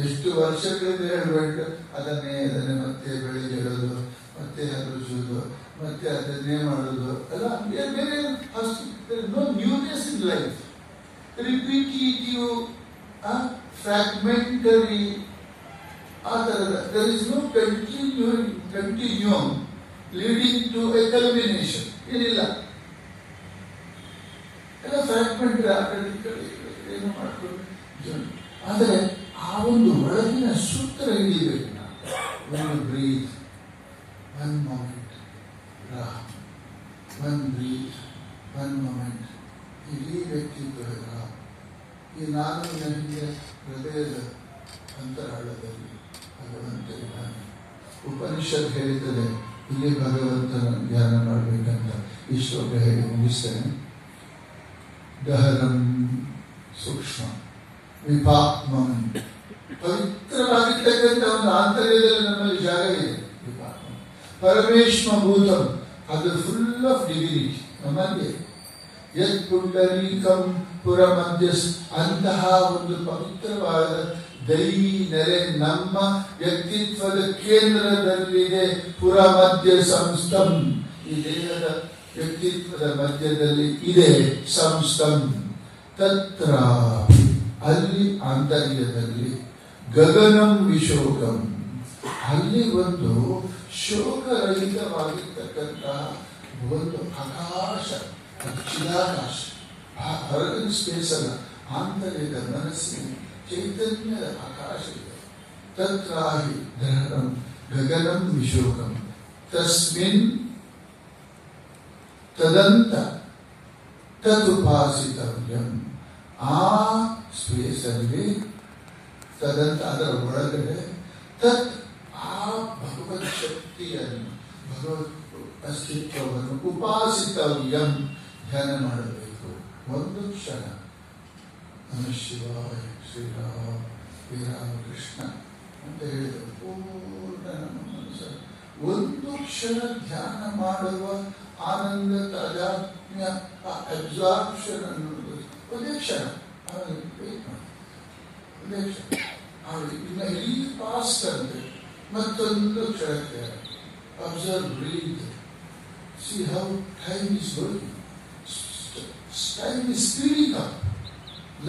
ಎಷ್ಟು ವರ್ಷಗಳಿಂದ ಹೇಳಬೇಕು, ಅದನ್ನೇ ಮತ್ತೆ ಬೆಳಿಗ್ಗೆ ಹೇಳೋದು, ಮತ್ತೆ ಹರಿಸೋದು, ಮತ್ತೆ ಅದನ್ನೇ ಮಾಡೋದು ಎಲ್ಲ ಬೇರೆ. No newness in life, repetitive, fragmentary, ಆ ಥರದ. There is no continuum leading to a culmination. ಏನಿಲ್ಲ, ಎಲ್ಲ ಫ್ರಾಗ್ಮೆಂಟರಿ. ಆ ಕಡೆ ಏನು ಮಾಡ್ಕೊಂಡು. ಆದರೆ ಆ ಒಂದು ಒಳಗಿನ ಸೂತ್ರ ಹಿಡಿಬೇಕು. ಒಂದು breath, one moment, one breath, one moment. ಇಡೀ ವ್ಯಕ್ತಿತ್ವ ಈ ನಾನು ನನಗೆ ಹೃದಯದ ಅಂತರಾಳದಲ್ಲಿ ಭಗವಂತ ಇದ್ದಾನೆ. ಉಪನಿಷತ್ ಹೇಳಿದರೆ ಇಲ್ಲಿ ಭಗವಂತನ ಧ್ಯಾನ ಮಾಡಬೇಕಂತ. ಈ ಶ್ಲೋಕ ಹೇಳಿ ಮುಗಿಸ್ತೇನೆ. ಗಹನಂ ಸೂಕ್ಷ್ಮ ವಿಪಾತ್ಮಂ, ಪವಿತ್ರವಾಗಿರ್ತಕ್ಕಂಥ ಒಂದು ಆಂತರ್ಯದಲ್ಲಿ ನಮ್ಮಲ್ಲಿ ಜಾಗ ಇದೆ. ವಿಪಾತ್ಮ ಪರಮೇಶ್ಮ ಭೂತಂ, ಅದು ಫುಲ್ ಆಫ್ ಡಿವಿನಿಟಿ ನಮ್ಮಲ್ಲಿ. ಯತ್ ಪುಂಡರೀಕಂ ಪುರ ಮಧ್ಯಸ್, ಅಂತಹ ಒಂದು ಪವಿತ್ರವಾದ ದೈವಿ ನೆಲೆ ನಮ್ಮ ವ್ಯಕ್ತಿತ್ವದ ಕೇಂದ್ರದಲ್ಲಿದೆ. ಪುರ ಮಧ್ಯ ಸಂಸ್ಥಂ, ಈ ದೇಹದ ವ್ಯಕ್ತಿತ್ವದ ಮಧ್ಯದಲ್ಲಿ ಇದೆ. ಸಂಸ್ಥಂ ತತ್ರ, ಅಲ್ಲಿ ಆಂತರ್ಯದಲ್ಲಿ. ಗಗನಂ ವಿಶೋಕಂ, ಅಲ್ಲಿ ಒಂದು ಶೋಕರಹಿತವಾಗಿರ್ತಕ್ಕಂತಹ ಒಂದು ಆಕಾಶ, ಚಿದಾಕಾಶ. ಆ ಹೊರಗಿನ ಸ್ಪೇಸ್ ಅಲ್ಲ, ಆಂತರ್ಯದ ಮನಸ್ಸಿನ ಚೈತನ್ಯದ ಆಕಾಶ ಇದೆ. ತತ್ರಾಹಿ ಗಹನಂ ಗಗನಂ ವಿಶೋಕಂ ತಸ್ಮಿನ್ ತದಂತ ತದುಪಾಸಿತವ್ಯಂ. ಆ ಸ್ಪೇಸಲ್ಲಿ, ತದಂತ ಅದರ ಒಳಗಡೆ, ತತ್ ಆ ಭಗವತ್ ಶಕ್ತಿಯನ್ನು, ಭಗವತ್ ಅಸ್ತಿತ್ವವನ್ನು ಉಪಾಸಿತವ್ಯಂ, ಧ್ಯಾನ ಮಾಡಬೇಕು. ಒಂದು ಕ್ಷಣ ನಮಃ ಶಿವಾಯ ಶ್ರೀರಾಮ ಶ್ರೀರಾಮಕೃಷ್ಣ ಅಂತ ಹೇಳಿದರು. ಪೂರ್ಣ ನಮ್ಮ ಮನಸ್ಸು ಒಂದು ಕ್ಷಣ ಧ್ಯಾನ ಮಾಡುವ ಆನಂದ, ತಾದಾತ್ಮ್ಯ, ಅಬ್ಸಾರ್ಪ್ಷನ್ ಅನ್ನೋದು ಒಂದೇ ಕ್ಷಣ. ಒಂದೇ ಕ್ಷಣ ಇನ್ನು ಇಡೀ ಪಾಸ್ಟ್ ಅಂದ್ರೆ ಮತ್ತೊಂದು ಕ್ಷಣಕ್ಕೆ observe, breath, see how time is going. Time is speeding up.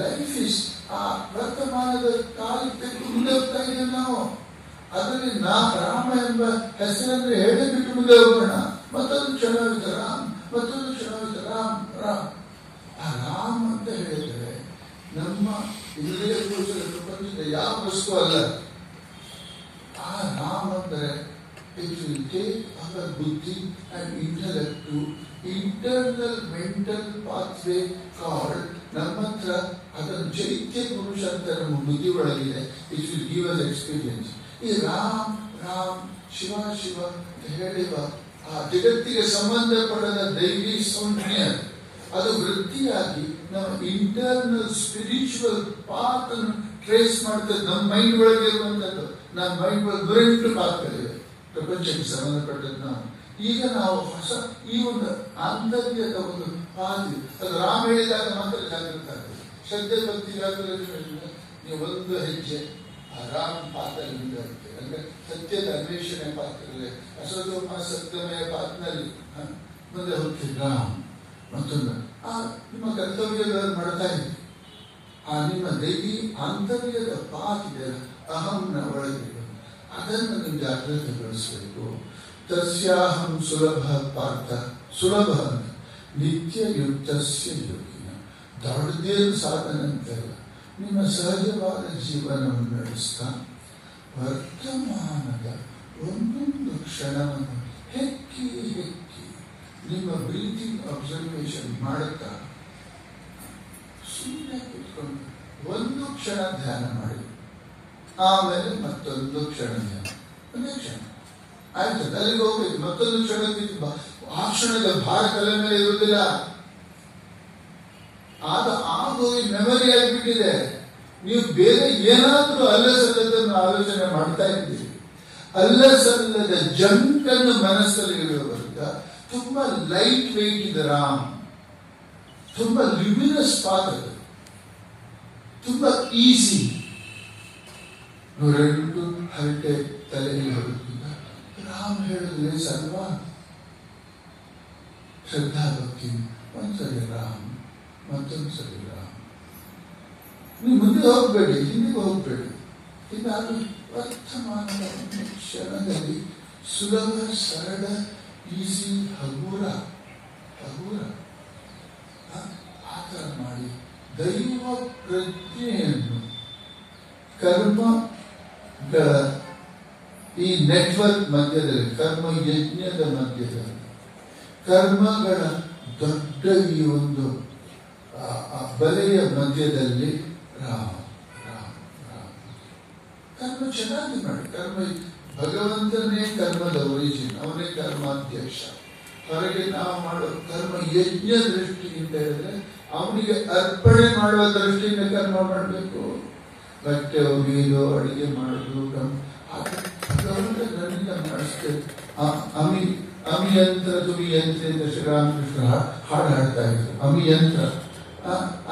Life is ಆ ವರ್ತಮಾನದ ಕಾಲಕ್ಕೆ ಮುಂದೆ ಹೋಗ್ತಾ ಇದ್ದೇವೆ ನಾವು. ಅದರಲ್ಲಿ ರಾಮ ಎಂಬ ಹೆಸರನ್ನು ಹೇಳಿ ಬಿಟ್ಟು ಮುಂದೆ ಹೋಗೋಣ. ಮತ್ತೊಂದು ಕ್ಷಣವಿದ್ದ ರಾಮ್, ಮತ್ತೊಂದು ಕ್ಷಣವಿದ್ದ ರಾಮ್. ಆ ರಾಮ್ ಅಂತ ಹೇಳಿದರೆ ನಮ್ಮ ಇಂದ್ರಿಯ ಗೋಚರ ಪ್ರಪಂಚದ ಯಾವ ವಸ್ತು ಅಲ್ಲ. ಆ ರಾಮ್ ಅಂದರೆ it will take our buddhi and intellect to internal mental pathway called ನಮ್ಮ ಹತ್ರ ಅದನ್ನು ಚೈತ್ಯ ಪುರುಷ ಅಂತ ನಮ್ಮ ಬುದ್ಧಿ ಒಳಗಿದೆ. It will give us experience. ಈ ರಾಮ್ ರಾಮ್ ಶಿವ ಶಿವ ಅಂತ ಹೇಳಿವ ಆ ಜಗತ್ತಿಗೆ ಸಂಬಂಧಪಡದ ದೈವಿ ಸೌಮ್ಯ ಅದು ವೃತ್ತಿಯಾಗಿ ನಮ್ಮ ಇಂಟರ್ನಲ್ ಸ್ಪಿರಿಚುವಲ್ ಪಾತ್ ಅನ್ನು ಟ್ರೇಸ್ ಮಾಡ್ತದೆ. ನಮ್ಮ ಮೈಂಡ್ ಒಳಗೆ ಇರುವಂತದ್ದು, ನಮ್ಮ ಮೈಂಡ್ ಒಳಗೆ ದುರೆಂಟು ಪಾತ್ಗಳಿವೆ ಪ್ರಪಂಚಕ್ಕೆ ಸಂಬಂಧಪಟ್ಟದ್ದು. ಈಗ ನಾವು ಹೊಸ ಈ ಒಂದು ಆಂತರ್ಯದ ಒಂದು ಪಾತಿ, ಅದು ರಾಮ ಹೇಳಿದಾಗ ಮಾತ್ರ ಜಾಗೃತ ಆಗ್ತದೆ. ಶ್ರದ್ಧೆ ಭಕ್ತಿ ನೀವು ಒಂದು ಹೆಜ್ಜೆ ಆ ರಾಮ ಪಾತ್ರದಲ್ಲಿ ಮುಂದೆ, ಅಂದ್ರೆ ಸತ್ಯದ ಅನ್ವೇಷಣೆ ಪಾತ್ರದಲ್ಲಿ, ಅಸತೋಮ ಸತ್ಯಮಯ ಪಾತ್ರದಲ್ಲಿ ಮುಂದೆ ಹೋಗ್ತೀವಿ. ರಾಮ್ ಮತ್ತೊಂದು ನಿಮ್ಮ ಕರ್ತವ್ಯಗಳನ್ನು ಮಾಡ್ತಾ ಇದ್ದೀವಿ. ಆ ನಿಮ್ಮ ದೈವಿ ಆಂತರ್ಯದ ಪಾತ್ ಇದೆ, ಅಹಂನ ಒಳಗೆ. ಆಗ ಅದನ್ನು ನೀವು ಜಾಗೃತಗೊಳಿಸಬೇಕು. ತಸ್ಯಾಹಂ ಸುಲಭ ಪಾರ್ಥ, ಸುಲಭ ನಿತ್ಯಯುಕ್ತಸ್ಯ ಯೋಗಿನ. ದೊಡ್ಡದೇನು ಸಾಧನೆ ಅಂತಲ್ಲ, ನಿಮ್ಮ ಸಹಜವಾದ ಜೀವನವನ್ನು ನಡೆಸ್ತಾ ವರ್ತಮಾನದ ಒಂದೊಂದು ಕ್ಷಣವನ್ನು ಹೆಕ್ಕಿ ನಿಮ್ಮ ಬ್ರೀತಿಂಗ್ ಅಬ್ಸರ್ವೇಷನ್ ಮಾಡುತ್ತಾ ಸುಮ್ಮನೆ ಕೂತ್ಕೊಂಡು ಒಂದು ಕ್ಷಣ ಧ್ಯಾನ ಮಾಡಿ, ಆಮೇಲೆ ಮತ್ತೊಂದು ಕ್ಷಣ ಧ್ಯಾನ, ಒಂದೇ ಕ್ಷಣ ಆಯ್ತು, ಅಲ್ಲಿಗೆ ಹೋಗ್ಬೇಕು. ಮತ್ತೊಂದು ಕ್ಷಣ ಆ ಕ್ಷಣದ ಭಾರ ತಲೆ ಮೇಲೆ ಇರುವುದಿಲ್ಲ. ಆಗೋಗಿ ಮೆಮೊರಿ ಆಗಿಬಿಟ್ಟಿದೆ. ನೀವು ಬೇರೆ ಏನಾದರೂ ಅಲ್ಲಸಲ್ಲದನ್ನು ಆಲೋಚನೆ ಮಾಡ್ತಾ ಇದ್ದೀರಿ. ಅಲ್ಲಸಲ್ಲದ ಜಂಕನ್ನು ಮನಸ್ಸಲ್ಲಿ ಇರುವವರೆಗ ತುಂಬಾ ಲೈಟ್ ವೆಯ್ಟ್ ಇದೆ ರಾಮ್, ತುಂಬಾ ಲ್ಯುಮಿನಸ್ ಪಾತ್ ಅದು, ತುಂಬಾ ಈಸಿ. 108 ಹರಟೆ ತಲೆಯಲ್ಲಿ ಹೊರಟಿದ್ದ ರಾಮ್ ಹೇಳಿದ್ರೆ ಸಲ್ವಾ ಶ್ರದ್ಧಾ ಭಕ್ತಿ. ಒಂದ್ಸರಿ ರಾಮ್, ಮತ್ತೊಂದು ಸರಿ ರಾಮ್. ನೀವು ಮುಂದೆ ಹೋಗ್ಬೇಡಿ, ಹಿಂದಿಗೆ ಹೋಗ್ಬೇಡಿ. ಇದಾದ ವರ್ತಮಾನದ ಕ್ಷಣದಲ್ಲಿ ಸುಲಭ, ಸರಳ, ಈಸಿ, ಹಗುರ ಆ ಥರ ಮಾಡಿ ದೈವ ಪ್ರಜ್ಞೆಯನ್ನು ಕರ್ಮಗಳ ಈ ನೆಟ್ವರ್ಕ್ ಮಧ್ಯದಲ್ಲಿ, ಕರ್ಮ ಯಜ್ಞದ ಮಧ್ಯದಲ್ಲಿ, ಕರ್ಮಗಳ ದೊಡ್ಡ ಈ ಒಂದು ಬಲೆಯ ಮಧ್ಯದಲ್ಲಿ ರಾಮ ರಾಮ ರಾಮ. ಕರ್ಮ ಚೆನ್ನಾಗಿ ಮಾಡಿ. ಕರ್ಮ ಭಗವಂತನೇ ಕರ್ಮದ ಒರಿಜಿನ್, ಅವನೇ ಕರ್ಮಾಧ್ಯಕ್ಷ. ಹೊರಗೆ ನಾವು ಮಾಡೋ ಕರ್ಮ ಯಜ್ಞ ದೃಷ್ಟಿಯಿಂದ ಹೇಳಿದ್ರೆ ಅವನಿಗೆ ಅರ್ಪಣೆ ಮಾಡುವ ದೃಷ್ಟಿಯಿಂದ ಕರ್ಮ ಮಾಡಬೇಕು. ಬಟ್ಟೆ ಒಗೆಯೋದು, ಅಡಿಗೆ ಮಾಡೋದು, ಭಗವಂತ ನನ್ನಿಂದ ಮಾಡಿಸ್ತೇವೆ. ಅಮಿಯಂತ್ರ ತುಮಿಯಂತ್ರ ಅಂತ ಶ್ರೀರಾಮಕೃಷ್ಣ ಹಾಡು ಹಾಡ್ತಾ ಇದ್ರು. ಅಮಿಯಂತ್ರ,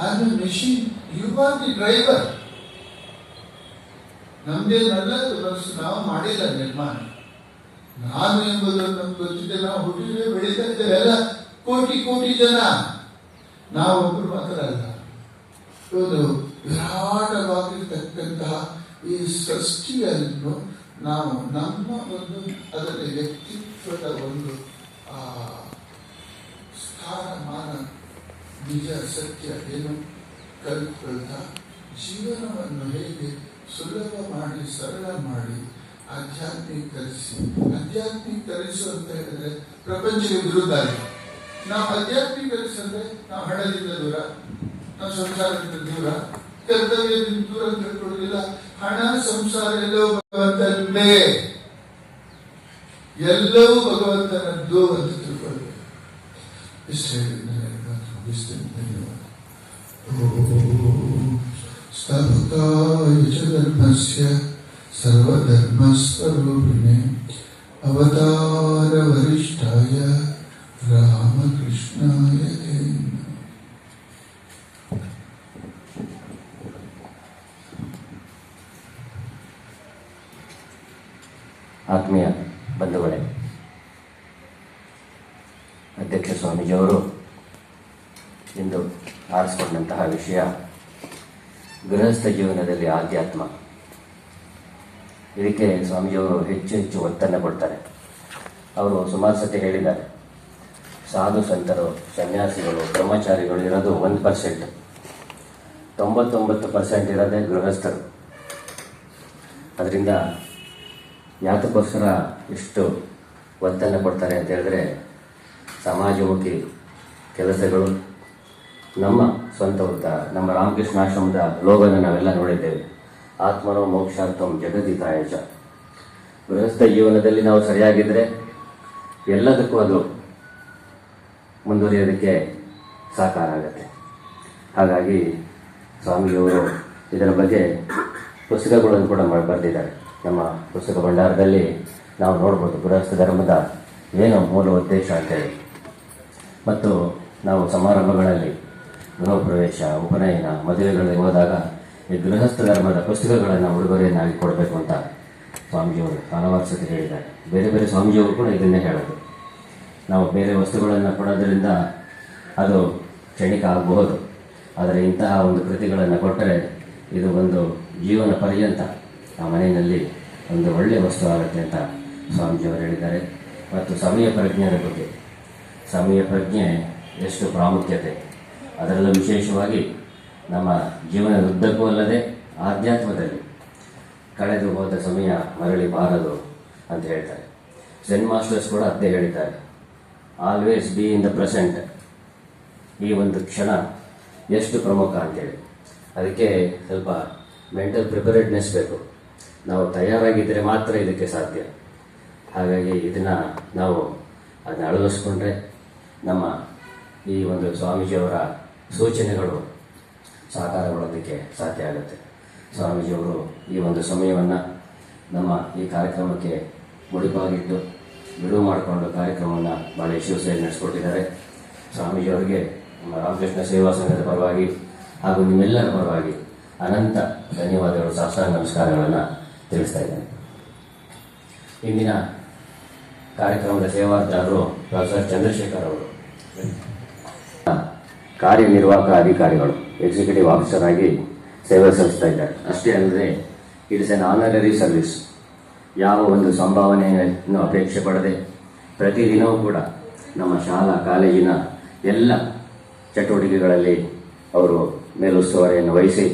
I am a machine, you are the driver. ನಮ್ದೇನಲ್ಲ ಮನಸ್ಸು, ನಾವು ಮಾಡಿಲ್ಲ ನಿರ್ಮಾಣ. ನಾನು ಎಂಬುದು ನಮ್ಗೆ ಗೊತ್ತಿದೆ. ನಾವು ಹುಟ್ಟಿದ್ರೆ ಬೆಳೀತಾ ಇದ್ದೇವೆ ಎಲ್ಲ ಕೋಟಿ ಕೋಟಿ ಜನ, ನಾವೊಬ್ಬರು ಮಾತ್ರ ಅಲ್ಲ. ಒಂದು ವಿರಾಟವಾಗಿರ್ತಕ್ಕಂತಹ ಈ ಸೃಷ್ಟಿಯನ್ನು ನಾವು ನಮ್ಮ ಒಂದು ಅದರ ವ್ಯಕ್ತಿತ್ವದ ಒಂದು ಸ್ಥಾನಮಾನ, ನಿಜ ಸತ್ಯ ಏನು ಕಲಿತುಕೊಳ್ತಾ ಜೀವನವನ್ನು ಹೇಗೆ ಸುಲಭ ಮಾಡಿ, ಸರಳ ಮಾಡಿ, ಆಧ್ಯಾತ್ಮೀಕರಿಸು ಅಂತ ಹೇಳಿದ್ರೆ ಪ್ರಪಂಚಕ್ಕೆ ವಿರುದ್ಧ ಆಗಿದೆ. ನಾವು ಆಧ್ಯಾತ್ಮೀಕರಿಸಿದ್ರೆ ನಾವು ಹಣದಿಂದ ದೂರ, ನಾವು ಸಂಸಾರದಿಂದ ದೂರ, ಕರ್ತವ್ಯದಿಂದ ದೂರ ಅಂತ ತಿಳ್ಕೊಳ್ಳೋದಿಲ್ಲ. ಹಣ, ಸಂಸಾರ ಎಲ್ಲವೂ ಭಗವಂತನದ್ದೇ, ಎಲ್ಲವೂ ಭಗವಂತನದ್ದು ಅಂತ ತಿಳ್ಕೊಳ್ಬೇಕು. ಇಷ್ಟು ಹೇಳಿದ್ರೆ ಮುಗಿಸ್ತೇನೆ. ಧನ್ಯವಾದ. ಸ್ಥಾಪಕಾಯ ಚ ಧರ್ಮಸ್ಯ ಸರ್ವಧರ್ಮಸ್ವರೂಪಿಣೆ ಅವತಾರ ವರಿಷ್ಠಾಯ ರಾಮಕೃಷ್ಣಾಯ ತೇ ನಮಃ. ಆತ್ಮೀಯ ಬಂಧುಗಳೇ, ಅಧ್ಯಕ್ಷ ಸ್ವಾಮೀಜಿಯವರು ಇಂದು ಆರಿಸಿಕೊಂಡಂತಹ ವಿಷಯ ಗೃಹಸ್ಥ ಜೀವನದಲ್ಲಿ ಆಧ್ಯಾತ್ಮ. ಇದಕ್ಕೆ ಸ್ವಾಮೀಜಿಯವರು ಹೆಚ್ಚು ಹೆಚ್ಚು ಒತ್ತನ್ನು ಕೊಡ್ತಾರೆ. ಅವರು ಸುಮಾರು ಸತಿ ಹೇಳಿದ್ದಾರೆ, ಸಾಧು ಸಂತರು, ಸನ್ಯಾಸಿಗಳು, ಬ್ರಹ್ಮಚಾರಿಗಳು ಇರೋದು 1%, 99% ಇರೋದೇ ಗೃಹಸ್ಥರು. ಅದರಿಂದ ಯಾತಕ್ಕೋಸ್ಕರ ಇಷ್ಟು ಒತ್ತನ್ನು ಕೊಡ್ತಾರೆ ಅಂತ ಹೇಳಿದ್ರೆ, ಸಮಾಜಮುಖಿ ಕೆಲಸಗಳು. ನಮ್ಮ ಸ್ವಂತ ವೃತ್ತ, ನಮ್ಮ ರಾಮಕೃಷ್ಣಾಶ್ರಮದ ಲೋಗನ ನಾವೆಲ್ಲ ನೋಡಿದ್ದೇವೆ, ಆತ್ಮನೋ ಮೋಕ್ಷಾರ್ಥಂ ಜಗದಿತಾಯ ಚ. ಗೃಹಸ್ಥ ಜೀವನದಲ್ಲಿ ನಾವು ಸರಿಯಾಗಿದ್ದರೆ ಎಲ್ಲದಕ್ಕೂ ಅದು ಮುಂದುವರಿಯೋದಕ್ಕೆ ಸಾಕಾರ ಆಗುತ್ತೆ. ಹಾಗಾಗಿ ಸ್ವಾಮಿಯವರು ಇದರ ಬಗ್ಗೆ ಪುಸ್ತಕಗಳನ್ನು ಕೂಡ ಬರೆದಿದ್ದಾರೆ. ನಮ್ಮ ಪುಸ್ತಕ ಭಂಡಾರದಲ್ಲಿ ನಾವು ನೋಡ್ಬೋದು ಗೃಹಸ್ಥ ಧರ್ಮದ ಏನು ಮೂಲ ಉದ್ದೇಶ ಅಂತೇಳಿ. ಮತ್ತು ನಾವು ಸಮಾರಂಭಗಳಲ್ಲಿ ಗೃಹ ಪ್ರವೇಶ, ಉಪನಯನ, ಮದುವೆಗಳಿಗೆ ಹೋದಾಗ ಈ ಗೃಹಸ್ಥ ಧರ್ಮದ ಪುಸ್ತಕಗಳನ್ನು ಉಡುಗೊರೆಯನ್ನಾಗಿ ಕೊಡಬೇಕು ಅಂತ ಸ್ವಾಮೀಜಿಯವರು ಹಲವಾರು ಸತಿ ಹೇಳಿದ್ದಾರೆ. ಬೇರೆ ಬೇರೆ ಸ್ವಾಮೀಜಿಯವರು ಕೂಡ ಇದನ್ನೇ ಹೇಳೋದು. ನಾವು ಬೇರೆ ವಸ್ತುಗಳನ್ನು ಕೊಡೋದ್ರಿಂದ ಅದು ಕ್ಷಣಿಕ ಆಗಬಹುದು, ಆದರೆ ಇಂತಹ ಒಂದು ಕೃತಿಗಳನ್ನು ಕೊಟ್ಟರೆ ಇದು ಒಂದು ಜೀವನ ಪರ್ಯಂತ ಆ ಮನೆಯಲ್ಲಿ ಒಂದು ಒಳ್ಳೆಯ ವಸ್ತು ಆಗುತ್ತೆ ಅಂತ ಸ್ವಾಮೀಜಿಯವರು ಹೇಳಿದ್ದಾರೆ. ಮತ್ತು ಸಮಯ ಪ್ರಜ್ಞೆಯ ಬಗ್ಗೆ, ಸಮಯ ಪ್ರಜ್ಞೆ ಎಷ್ಟು ಪ್ರಾಮುಖ್ಯತೆ, ಅದರಲ್ಲೂ ವಿಶೇಷವಾಗಿ ನಮ್ಮ ಜೀವನದ ಉದ್ದಕ್ಕೂ ಅಲ್ಲದೆ ಆಧ್ಯಾತ್ಮದಲ್ಲಿ ಕಳೆದು ಹೋದ ಸಮಯ ಮರಳಿ ಬಾರದು ಅಂತ ಹೇಳ್ತಾರೆ. ಝೆನ್ ಮಾಸ್ಟರ್ಸ್ ಕೂಡ ಅದೇ ಹೇಳಿದ್ದಾರೆ, always B in the present. ಈ ಒಂದು ಕ್ಷಣ ಎಷ್ಟು ಪ್ರಮುಖ ಅಂತೇಳಿ, ಅದಕ್ಕೆ ಸ್ವಲ್ಪ ಮೆಂಟಲ್ ಪ್ರಿಪೇರ್ಡ್ನೆಸ್ ಬೇಕು. ನಾವು ತಯಾರಾಗಿದ್ದರೆ ಮಾತ್ರ ಇದಕ್ಕೆ ಸಾಧ್ಯ. ಹಾಗಾಗಿ ಇದನ್ನು ನಾವು ಅದನ್ನ ಅಳವಡಿಸ್ಕೊಂಡ್ರೆ ನಮ್ಮ ಈ ಒಂದು ಸ್ವಾಮೀಜಿಯವರ ಸೂಚನೆಗಳು ಸಾಕಾರಗೊಳ್ಳೋದಕ್ಕೆ ಸಾಧ್ಯ ಆಗುತ್ತೆ. ಸ್ವಾಮೀಜಿಯವರು ಈ ಒಂದು ಸಮಯವನ್ನು ನಮ್ಮ ಈ ಕಾರ್ಯಕ್ರಮಕ್ಕೆ ಮುಡಿಪಾಗಿಟ್ಟು ಬಿಡುವು ಮಾಡಿಕೊಂಡು ಕಾರ್ಯಕ್ರಮವನ್ನು ಭಾಳ ಯಶಸ್ವಿಯಾಗಿ ನಡೆಸ್ಕೊಟ್ಟಿದ್ದಾರೆ. ಸ್ವಾಮೀಜಿಯವರಿಗೆ ನಮ್ಮ ರಾಮಕೃಷ್ಣ ಸೇವಾ ಸಂಘದ ಪರವಾಗಿ ಹಾಗೂ ನಿಮ್ಮೆಲ್ಲರ ಪರವಾಗಿ ಅನಂತ ಧನ್ಯವಾದಗಳು, ಸಾಷ್ಟಾಂಗ ನಮಸ್ಕಾರಗಳನ್ನು ತಿಳಿಸ್ತಾ ಇದ್ದೇನೆ. ಇಂದಿನ ಕಾರ್ಯಕ್ರಮದ ಸೇವಾರ್ಥರು ಪ್ರೊಫೆಸರ್ ಚಂದ್ರಶೇಖರ್ ಅವರು ಕಾರ್ಯನಿರ್ವಾಹಕ ಅಧಿಕಾರಿಗಳು, ಎಕ್ಸಿಕ್ಯೂಟಿವ್ ಆಫೀಸರ್ ಆಗಿ ಸೇವೆ ಸಲ್ಲಿಸ್ತಾ ಇದ್ದಾರೆ. ಅಷ್ಟೇ ಅಲ್ಲದೆ it is N honorary service. ಯಾವ ಒಂದು ಸಂಭಾವನೆಯನ್ನು ಅಪೇಕ್ಷೆ ಪಡದೆ ಪ್ರತಿದಿನವೂ ಕೂಡ ನಮ್ಮ ಶಾಲಾ ಕಾಲೇಜಿನ ಎಲ್ಲ ಚಟುವಟಿಕೆಗಳಲ್ಲಿ ಅವರು ಮೇಲುಸ್ತುವಾರಿಯನ್ನು ವಹಿಸಿ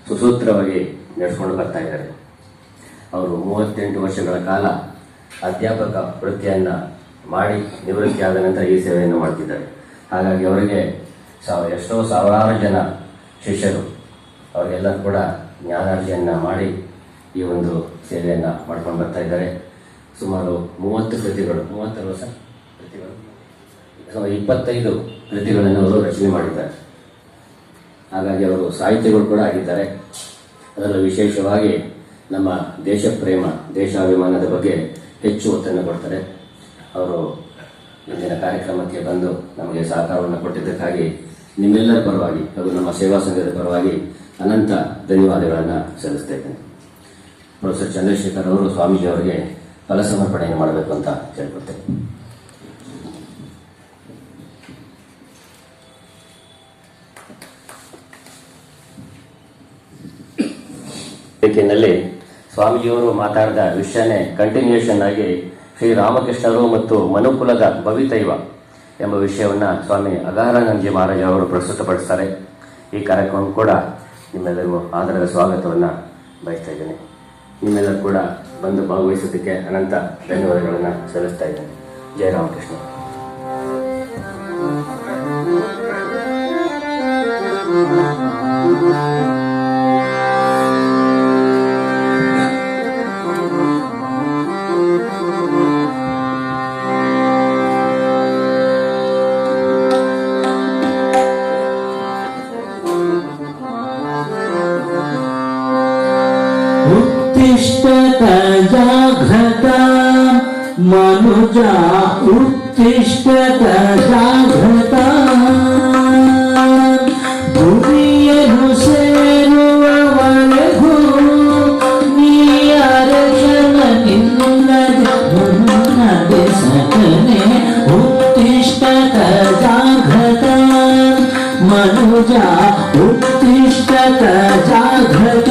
ಸುಸೂತ್ರವಾಗಿ ನಡೆಸ್ಕೊಂಡು ಬರ್ತಾ ಇದ್ದಾರೆ. ಅವರು 38 ವರ್ಷಗಳ ಕಾಲ ಅಧ್ಯಾಪಕ ವೃತ್ತಿಯನ್ನು ಮಾಡಿ ನಿವೃತ್ತಿಯಾದ ನಂತರ ಈ ಸೇವೆಯನ್ನು ಮಾಡ್ತಿದ್ದಾರೆ. ಹಾಗಾಗಿ ಅವರಿಗೆ ಎಷ್ಟೋ ಸಾವಿರಾರು ಜನ ಶಿಷ್ಯರು, ಅವರಿಗೆಲ್ಲರೂ ಕೂಡ ಜ್ಞಾನಾರ್ಜನೆಯನ್ನು ಮಾಡಿ ಈ ಒಂದು ಸೇವೆಯನ್ನು ಮಾಡ್ಕೊಂಡು ಬರ್ತಾ ಇದ್ದಾರೆ. ಸುಮಾರು 30 ಕೃತಿಗಳು, 25 ಕೃತಿಗಳನ್ನು ಅವರು ರಚನೆ ಮಾಡಿದ್ದಾರೆ. ಹಾಗಾಗಿ ಅವರು ಸಾಹಿತ್ಯಗಳು ಕೂಡ ಆಗಿದ್ದಾರೆ. ಅದರಲ್ಲೂ ವಿಶೇಷವಾಗಿ ನಮ್ಮ ದೇಶ ಪ್ರೇಮ, ದೇಶಾಭಿಮಾನದ ಬಗ್ಗೆ ಹೆಚ್ಚು ಒತ್ತನ್ನು ಕೊಡ್ತಾರೆ. ಅವರು ಇಂದಿನ ಕಾರ್ಯಕ್ರಮಕ್ಕೆ ಬಂದು ನಮಗೆ ಸಹಕಾರವನ್ನು ಕೊಟ್ಟಿದ್ದಕ್ಕಾಗಿ ನಿಮ್ಮೆಲ್ಲರ ಪರವಾಗಿ ಹಾಗೂ ನಮ್ಮ ಸೇವಾ ಸಂಘದ ಪರವಾಗಿ ಅನಂತ ಧನ್ಯವಾದಗಳನ್ನು ಸಲ್ಲಿಸ್ತಾ ಇದ್ದೇನೆ. ಪ್ರೊಫೆಸರ್ ಚಂದ್ರಶೇಖರ್ ಅವರು ಸ್ವಾಮೀಜಿ ಅವರಿಗೆ ಫಲ ಸಮರ್ಪಣೆಯನ್ನು ಮಾಡಬೇಕು ಅಂತ ಕೇಳ್ಕೊಳ್ತೇನೆ. ವೇದಿಕೆಯಲ್ಲಿ ಸ್ವಾಮೀಜಿಯವರು ಮಾತಾಡಿದ ವಿಷಯನೇ ಕಂಟಿನ್ಯೂಷನ್ ಆಗಿ ಶ್ರೀರಾಮಕೃಷ್ಣರು ಮತ್ತು ಮನುಕುಲದ ಭವಿತೈವ ಎಂಬ ವಿಷಯವನ್ನು ಸ್ವಾಮಿ ಅಗಾರಾನಂದಜಿ ಮಹಾರಾಜ್ ಅವರು ಪ್ರಸ್ತುತಪಡಿಸ್ತಾರೆ. ಈ ಕಾರ್ಯಕ್ರಮ ಕೂಡ ನಿಮ್ಮೆಲ್ಲರಿಗೂ ಆದರದ ಸ್ವಾಗತವನ್ನು ಬಯಸ್ತಾ ಇದ್ದೇನೆ. ನಿಮ್ಮೆಲ್ಲರೂ ಕೂಡ ಬಂದು ಭಾಗವಹಿಸೋದಕ್ಕೆ ಅನಂತ ಧನ್ಯವಾದಗಳನ್ನು ಸಲ್ಲಿಸ್ತಾ ಇದ್ದೇನೆ. ಜಯ ರಾಮಕೃಷ್ಣ. उत्तिष्ठत जाग्रता मनुजा, उत्तिष्ठत जाग्रता. ಭುವಿಯನ್ನು ಸೇರುವವರೆಗೂ ನೀ ಅರಶನ ನಿನ್ನದೆ ಮುನ್ನಡೆ ಸಕನೆ. ಉತ್ತಿಷ್ಠತ ಜಾಗ್ರತ ಮನುಜ, ಉತ್ತಿಷ್ಠತ ಜಾಗ್ರತ.